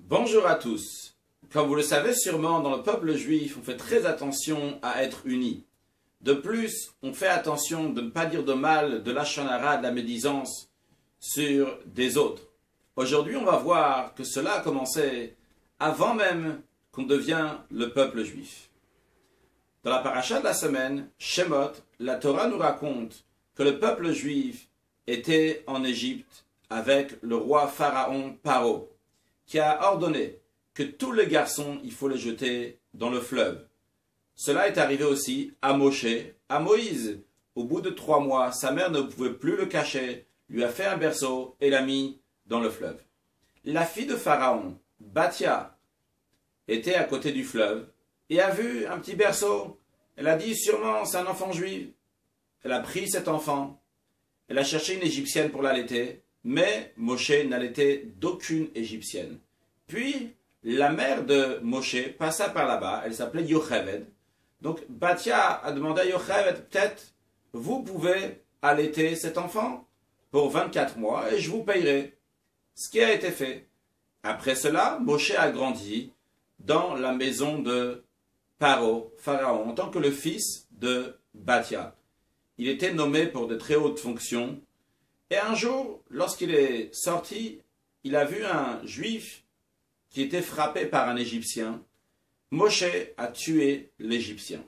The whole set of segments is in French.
Bonjour à tous. Comme vous le savez sûrement, dans le peuple juif, on fait très attention à être unis. De plus, on fait attention de ne pas dire de mal, de lashon hara, de la médisance sur des autres. Aujourd'hui, on va voir que cela a commencé avant même qu'on devienne le peuple juif. Dans la paracha de la semaine, Shemot, la Torah nous raconte que le peuple juif était en Égypte avec le roi pharaon Paro, qui a ordonné que tous les garçons, il faut les jeter dans le fleuve. Cela est arrivé aussi à Moshe, à Moïse. Au bout de 3 mois, sa mère ne pouvait plus le cacher, lui a fait un berceau et l'a mis dans le fleuve. La fille de Pharaon, Bathia, était à côté du fleuve et a vu un petit berceau. Elle a dit sûrement c'est un enfant juif. Elle a pris cet enfant. Elle a cherché une égyptienne pour l'allaiter, mais Moshe n'allaitait d'aucune égyptienne. Puis, la mère de Moshe passa par là-bas, elle s'appelait Yocheved. Donc, Bathia a demandé à Yocheved, peut-être, vous pouvez allaiter cet enfant pour 24 mois et je vous payerai. Ce qui a été fait. Après cela, Moshe a grandi dans la maison de Pharaon, en tant que le fils de Bathia. Il était nommé pour de très hautes fonctions. Et un jour, lorsqu'il est sorti, il a vu un juif qui était frappé par un Égyptien. Moshe a tué l'Égyptien.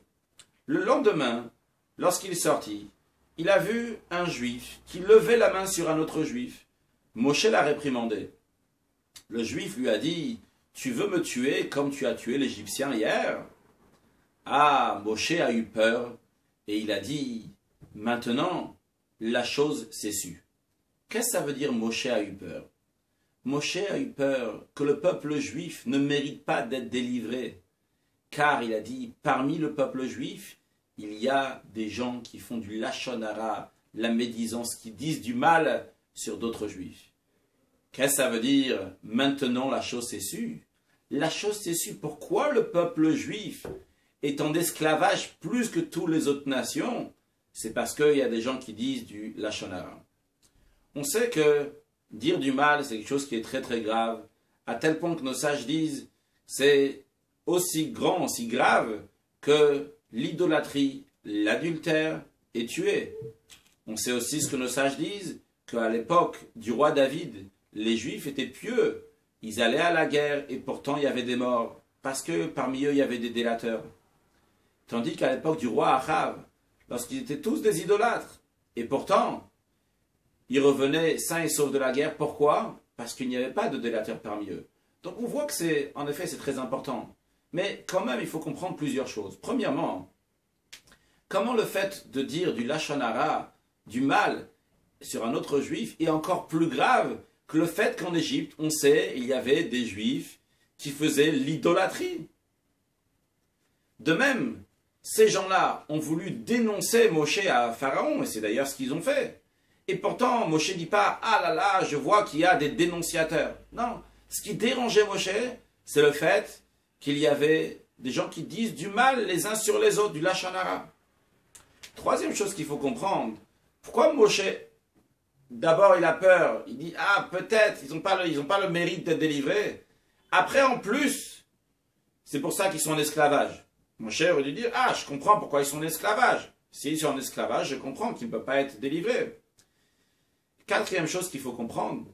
Le lendemain, lorsqu'il sortit, il a vu un juif qui levait la main sur un autre juif. Moshe l'a réprimandé. Le juif lui a dit, « Tu veux me tuer comme tu as tué l'Égyptien hier ?» Ah, Moshe a eu peur et il a dit, « Maintenant, la chose s'est sue. » Qu'est-ce que ça veut dire Moshe a eu peur? Moshe a eu peur que le peuple juif ne mérite pas d'être délivré. Car il a dit, parmi le peuple juif, il y a des gens qui font du lashon hara, la médisance, qui disent du mal sur d'autres juifs. Qu'est-ce que ça veut dire? Maintenant la chose s'est sue. La chose s'est sue. Pourquoi le peuple juif est en esclavage plus que toutes les autres nations? C'est parce qu'il y a des gens qui disent du lashon hara. On sait que dire du mal, c'est quelque chose qui est très très grave, à tel point que nos sages disent c'est aussi grand, aussi grave que l'idolâtrie, l'adultère est tué. On sait aussi ce que nos sages disent, qu'à l'époque du roi David, les Juifs étaient pieux, ils allaient à la guerre et pourtant il y avait des morts, parce que parmi eux il y avait des délateurs. Tandis qu'à l'époque du roi Achav, lorsqu'ils étaient tous des idolâtres, et pourtant ils revenaient sains et saufs de la guerre. Pourquoi? Parce qu'il n'y avait pas de délateurs parmi eux. Donc on voit que c'est, en effet, c'est très important. Mais quand même, il faut comprendre plusieurs choses. Premièrement, comment le fait de dire du lashon hara, du mal sur un autre juif, est encore plus grave que le fait qu'en Égypte, on sait, il y avait des juifs qui faisaient l'idolâtrie. De même, ces gens-là ont voulu dénoncer Moshe à Pharaon, et c'est d'ailleurs ce qu'ils ont fait. Et pourtant, Moshe ne dit pas « Ah là là, je vois qu'il y a des dénonciateurs ». Non, ce qui dérangeait Moshe, c'est le fait qu'il y avait des gens qui disent du mal les uns sur les autres, du lashon hara. Troisième chose qu'il faut comprendre, pourquoi Moshe, d'abord il a peur, il dit « Ah, peut-être, ils n'ont pas le mérite d'être délivrés ». Après, en plus, c'est pour ça qu'ils sont en esclavage. Moshe aurait dû dire « Ah, je comprends pourquoi ils sont en esclavage. S'ils sont en esclavage, je comprends qu'ils ne peuvent pas être délivrés. » Quatrième chose qu'il faut comprendre,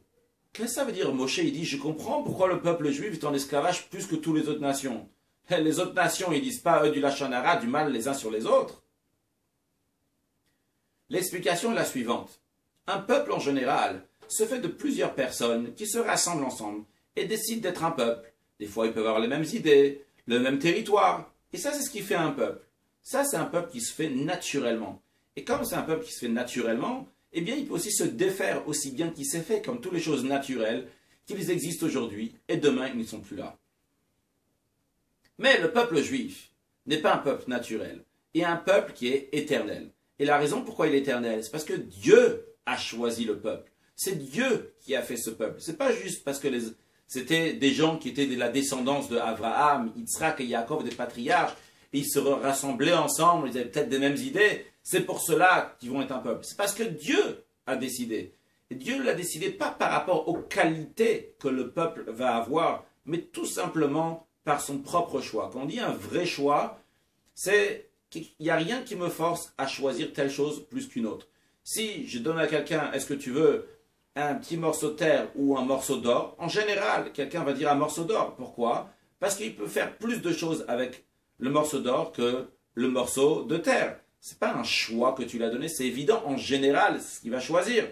qu'est-ce que ça veut dire Moshe? Il dit, je comprends pourquoi le peuple juif est en esclavage plus que toutes les autres nations. Les autres nations, ils disent pas, eux, du lashon hara, du mal les uns sur les autres. L'explication est la suivante. Un peuple en général se fait de plusieurs personnes qui se rassemblent ensemble et décident d'être un peuple. Des fois, ils peuvent avoir les mêmes idées, le même territoire. Et ça, c'est ce qui fait un peuple. Ça, c'est un peuple qui se fait naturellement. Et comme c'est un peuple qui se fait naturellement, eh bien, il peut aussi se défaire aussi bien qu'il s'est fait, comme toutes les choses naturelles, qu'ils existent aujourd'hui, et demain, ils ne sont plus là. Mais le peuple juif n'est pas un peuple naturel, et un peuple qui est éternel. Et la raison pourquoi il est éternel, c'est parce que Dieu a choisi le peuple. C'est Dieu qui a fait ce peuple. C'est pas juste parce que c'était des gens qui étaient de la descendance de Abraham, Yitzhak et Yaakov, des patriarches, et ils se rassemblaient ensemble, ils avaient peut-être des mêmes idées. C'est pour cela qu'ils vont être un peuple. C'est parce que Dieu a décidé. Et Dieu ne l'a décidé pas par rapport aux qualités que le peuple va avoir, mais tout simplement par son propre choix. Quand on dit un vrai choix, c'est qu'il n'y a rien qui me force à choisir telle chose plus qu'une autre. Si je donne à quelqu'un, est-ce que tu veux un petit morceau de terre ou un morceau d'or, en général, quelqu'un va dire un morceau d'or. Pourquoi? Parce qu'il peut faire plus de choses avec le morceau d'or que le morceau de terre. Ce n'est pas un choix que tu lui as donné, c'est évident, en général, c'est ce qu'il va choisir.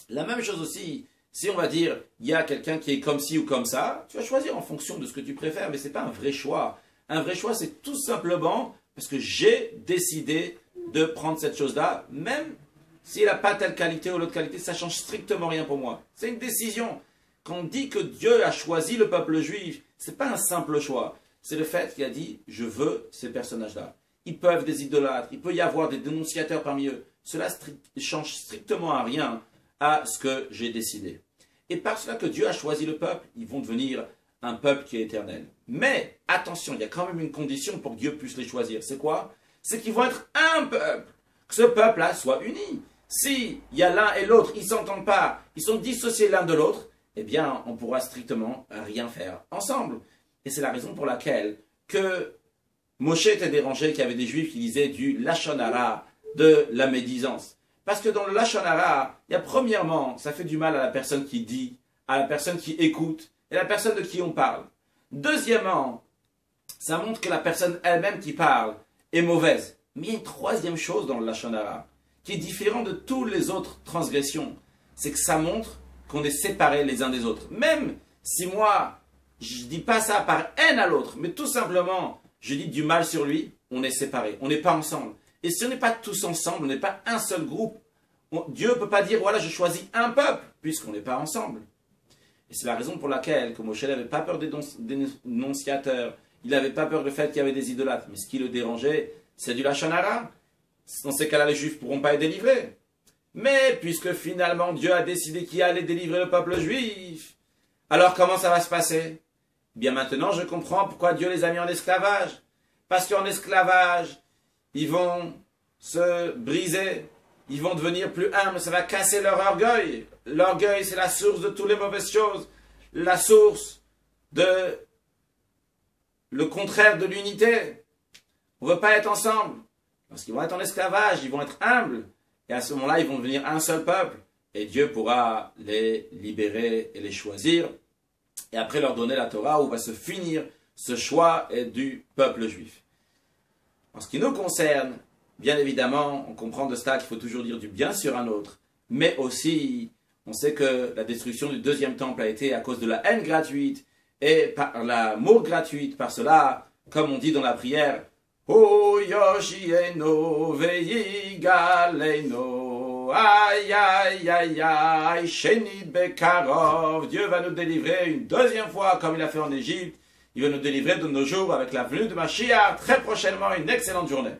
La même chose aussi, si on va dire, il y a quelqu'un qui est comme ci ou comme ça, tu vas choisir en fonction de ce que tu préfères, mais ce n'est pas un vrai choix. Un vrai choix, c'est tout simplement parce que j'ai décidé de prendre cette chose-là, même s'il n'a pas telle qualité ou l'autre qualité, ça ne change strictement rien pour moi. C'est une décision. Quand on dit que Dieu a choisi le peuple juif, ce n'est pas un simple choix. C'est le fait qu'il a dit, je veux ces personnages-là. Ils peuvent des idolâtres, il peut y avoir des dénonciateurs parmi eux. Cela ne change strictement à rien à ce que j'ai décidé. Et par cela que Dieu a choisi le peuple, ils vont devenir un peuple qui est éternel. Mais, attention, il y a quand même une condition pour que Dieu puisse les choisir. C'est quoi? C'est qu'ils vont être un peuple. Que ce peuple-là soit uni. Si il y a l'un et l'autre, ils ne s'entendent pas, ils sont dissociés l'un de l'autre, eh bien, on pourra strictement rien faire ensemble. Et c'est la raison pour laquelle que Moshe était dérangé qu'il y avait des juifs qui disaient du lachon hara, de la médisance. Parce que dans le lachon hara, il y a premièrement, ça fait du mal à la personne qui dit, à la personne qui écoute, et à la personne de qui on parle. Deuxièmement, ça montre que la personne elle-même qui parle est mauvaise. Mais il y a une troisième chose dans le lachon hara, qui est différent de toutes les autres transgressions. C'est que ça montre qu'on est séparés les uns des autres. Même si moi, je ne dis pas ça par haine à l'autre, mais tout simplement, je dis du mal sur lui, on est séparés, on n'est pas ensemble. Et si on n'est pas tous ensemble, on n'est pas un seul groupe, Dieu ne peut pas dire, voilà, je choisis un peuple, puisqu'on n'est pas ensemble. Et c'est la raison pour laquelle, que Moshe n'avait pas peur des dénonciateurs, il n'avait pas peur du fait qu'il y avait des idolâtres, mais ce qui le dérangeait, c'est du lachon hara. Dans ces cas-là, les Juifs ne pourront pas être délivrés. Mais puisque finalement Dieu a décidé qu'il allait délivrer le peuple juif, alors comment ça va se passer? Bien maintenant, je comprends pourquoi Dieu les a mis en esclavage. Parce qu'en esclavage, ils vont se briser, ils vont devenir plus humbles, ça va casser leur orgueil. L'orgueil, c'est la source de toutes les mauvaises choses, la source de le contraire de l'unité. On ne veut pas être ensemble. Parce qu'ils vont être en esclavage, ils vont être humbles. Et à ce moment-là, ils vont devenir un seul peuple. Et Dieu pourra les libérer et les choisir. Et après leur donner la Torah où va se finir ce choix du peuple juif. En ce qui nous concerne, bien évidemment, on comprend de cela qu'il faut toujours dire du bien sur un autre. Mais aussi, on sait que la destruction du deuxième temple a été à cause de la haine gratuite et par l'amour gratuit. Par cela, comme on dit dans la prière, O Yoshieno Veigaleno, aïe aïe aïe aïe, Shenit Bekarov, Dieu va nous délivrer une deuxième fois comme il a fait en Égypte, il va nous délivrer de nos jours avec la venue de Mashiach très prochainement, une excellente journée.